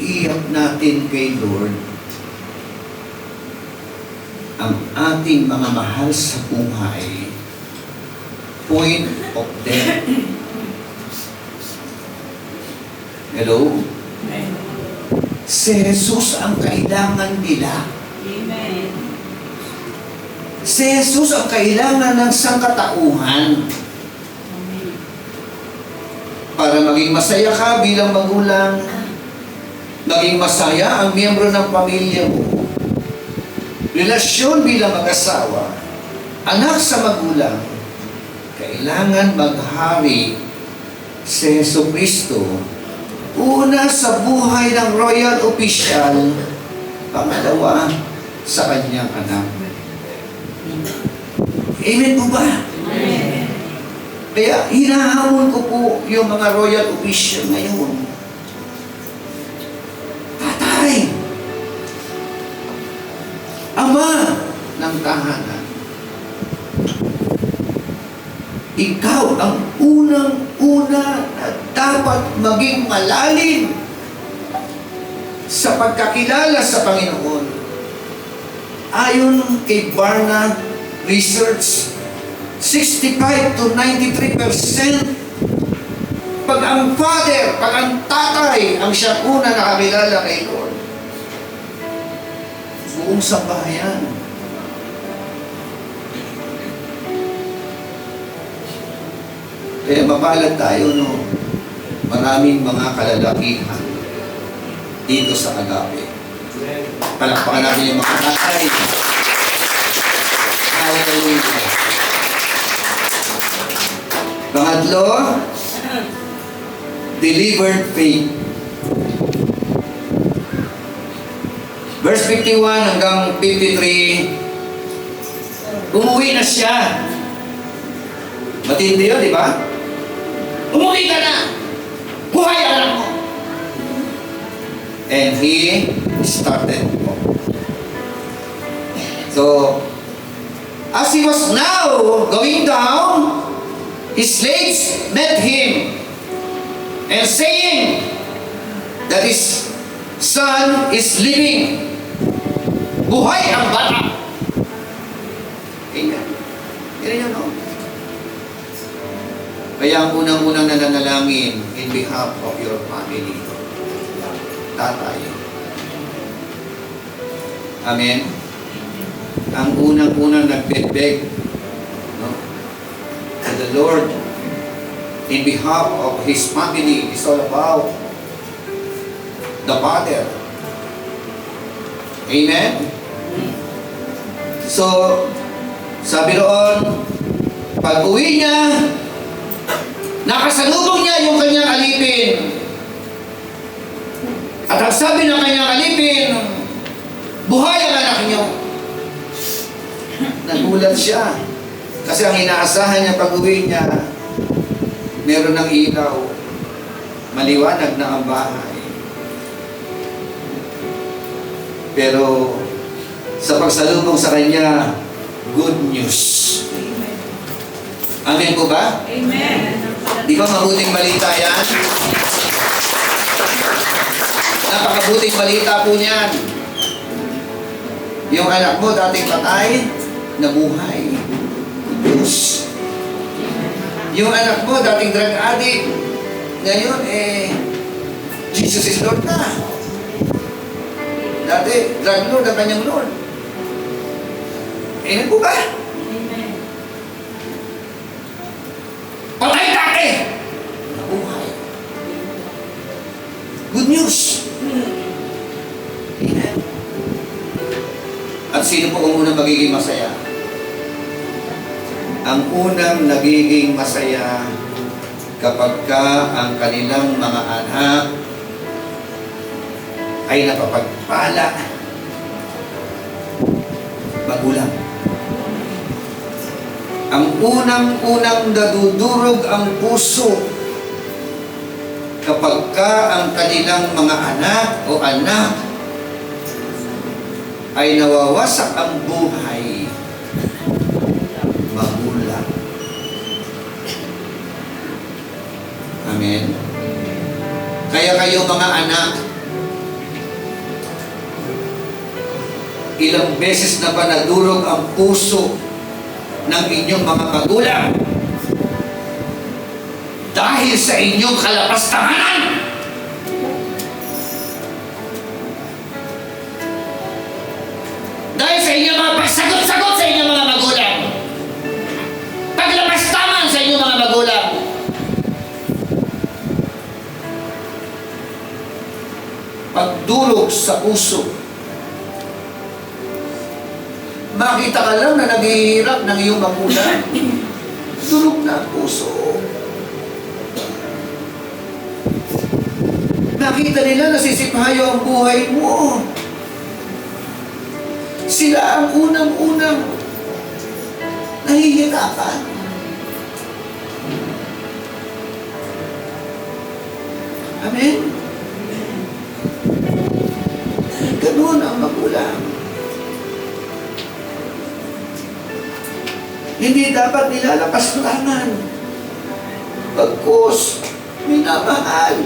iiyak natin kay Lord ang ating mga mahal sa buhay, point of death. Hello? Si Jesus ang kailangan nila. Amen. Si Jesus ang kailangan ng sangkatauhan. Para maging masaya ka bilang magulang, maging masaya ang miyembro ng pamilya mo, relasyon bilang mag-asawa, anak sa magulang, kailangan maghari si Jesucristo. Una sa buhay ng royal official, pangalawa sa kanyang anak. Amen po ba? Amen. Kaya hinahamon ko po yung mga royal official ngayon. Tatay, ama ng tahanan, ikaw ang unang-una na dapat maging malalim sa pagkakilala sa Panginoon. Ayon kay Barna Research, 65 to 93% pag ang father, pag ang tatay ang siya una nakakilala kay Lord, buong sambahayan. Kaya mapalad tayo, no? Maraming mga kalalakihan dito sa Agape. Palakpakan natin yung mga tatay. Hallelujah. Pangatlo, delivered faith. Verse 51 hanggang 53, umuwi na siya. Matindi yun, di ba? Umuwi ka na! Buhay ang anak mo! And he started. So, as he was now going down, his slaves met him and saying that his son is living. Buhay ang bata. Amen. Yan yun, no? Kaya ang unang-unang nananalangin in behalf of your family, tatay. Amen? Ang unang-unang nagbebeg, no, to the Lord in behalf of His family is all about the Father. Amen? So, sabi roon, pag uwi niya, nakasalubong niya yung kanyang alipin. At ang sabi ng kanyang alipin, buhay ang anak niyo. Nagulat siya. Kasi ang inaasahan niya pag-uwi niya, meron ng ilaw. Maliwanag na ang bahay. Pero sa pagsalubong sa kanya, good news. Amen po ba? Amen. Di ba mabuting balita yan? Napakabuting balita po niyan. Yung anak mo dating patay, nabuhay. Diyos. Yung anak mo dating drug addict, ngayon Jesus is Lord na. Dati, drug Lord ang kanyang Lord. Amen po ba? Amen. Patay dati! Nabuhay. Good news. Amen. At sino po ang unang magiging masaya? Ang unang nagiging masaya kapag ka ang kanilang mga anak ay napapagpala magulang. Ang unang-unang nadudurog ang puso kapag ka ang kanilang mga anak o anak ay nawawasak ang buhay, magulang. Amen. Kaya kayo mga anak, Ilang beses na ba nadurog ang puso ng inyong mga magulang dahil sa inyong kalapastanganan? Dahil sa inyong mga pagsagot-sagot sa inyong mga magulang, paglapastangan sa inyong mga magulang, pagdurog sa puso. Makita ka lang na naghihirap ng iyong magulang, durog na ang puso. Nakita nila nasisiphayo ang buhay mo. Sila ang unang-unang nahihirapan. Amen? Ganun ang magulang. Hindi dapat nilalapastangan. Pagkus, minamahal.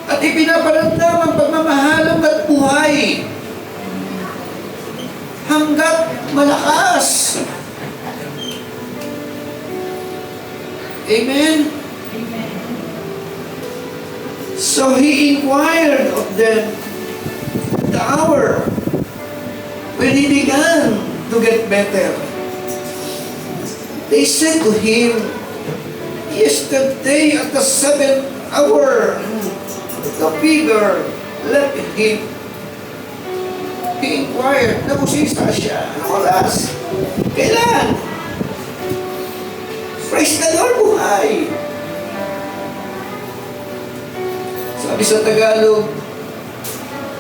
At ipinaparamdam ang pagmamahal hanggat buhay. Hanggat malakas. Amen? Amen. So he inquired of them the hour when he began to get better. They said to him, yesterday at the 7th hour, the fever left him. He inquired, nabusisa siya. Anong oras? Kailan? Praise the Lord, buhay. Sabi sa Tagalog,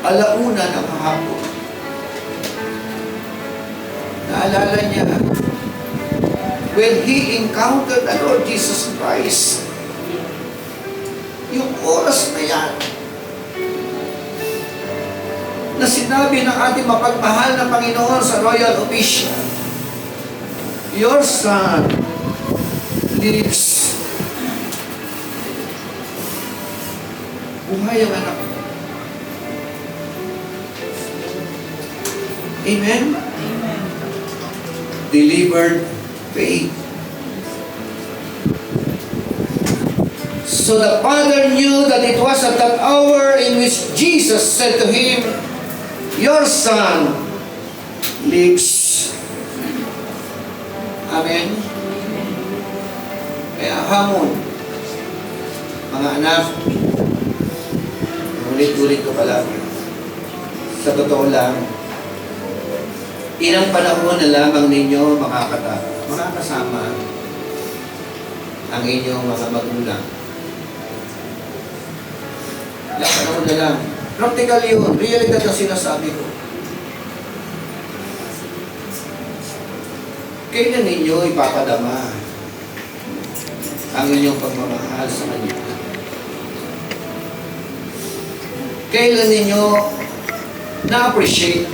alauna ng hapon. Naalala niya, when he encountered the Lord Jesus Christ, yung oras na yan, na sinabi ng ating mapagmahal na Panginoon sa royal official, your son lives. Buhay ang anak. Amen? Amen. Delivered faith. So the father knew that it was at that hour in which Jesus said to him, your son lives. Amen? Kaya hamon, mga anak, ulit-ulit ko pala, sa totoo lang, ilang panahon na lamang ninyo makakasama ang inyong mga magulang. Ilang panahon na lang. Practical yun. Realidad na sinasabi ko. Kailan ninyo ipapadama ang inyong pagmamahal sa Kanya? Kailan ninyo na-appreciate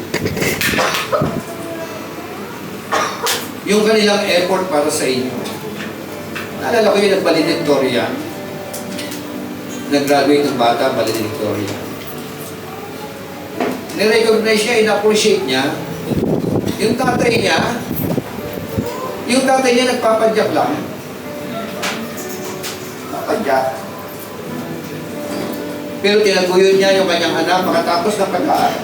yung kanilang effort para sa inyo? Naalala ko yung nag-valedictorian. Nag-graduate ng bata, valedictorian. Ni-recognize niya, in-appreciate niya. Yung tatay niya nagpapadyak lang. Papadyak. Pero tinaguyod niya yung kanyang anak makatapos ng pag-aaral.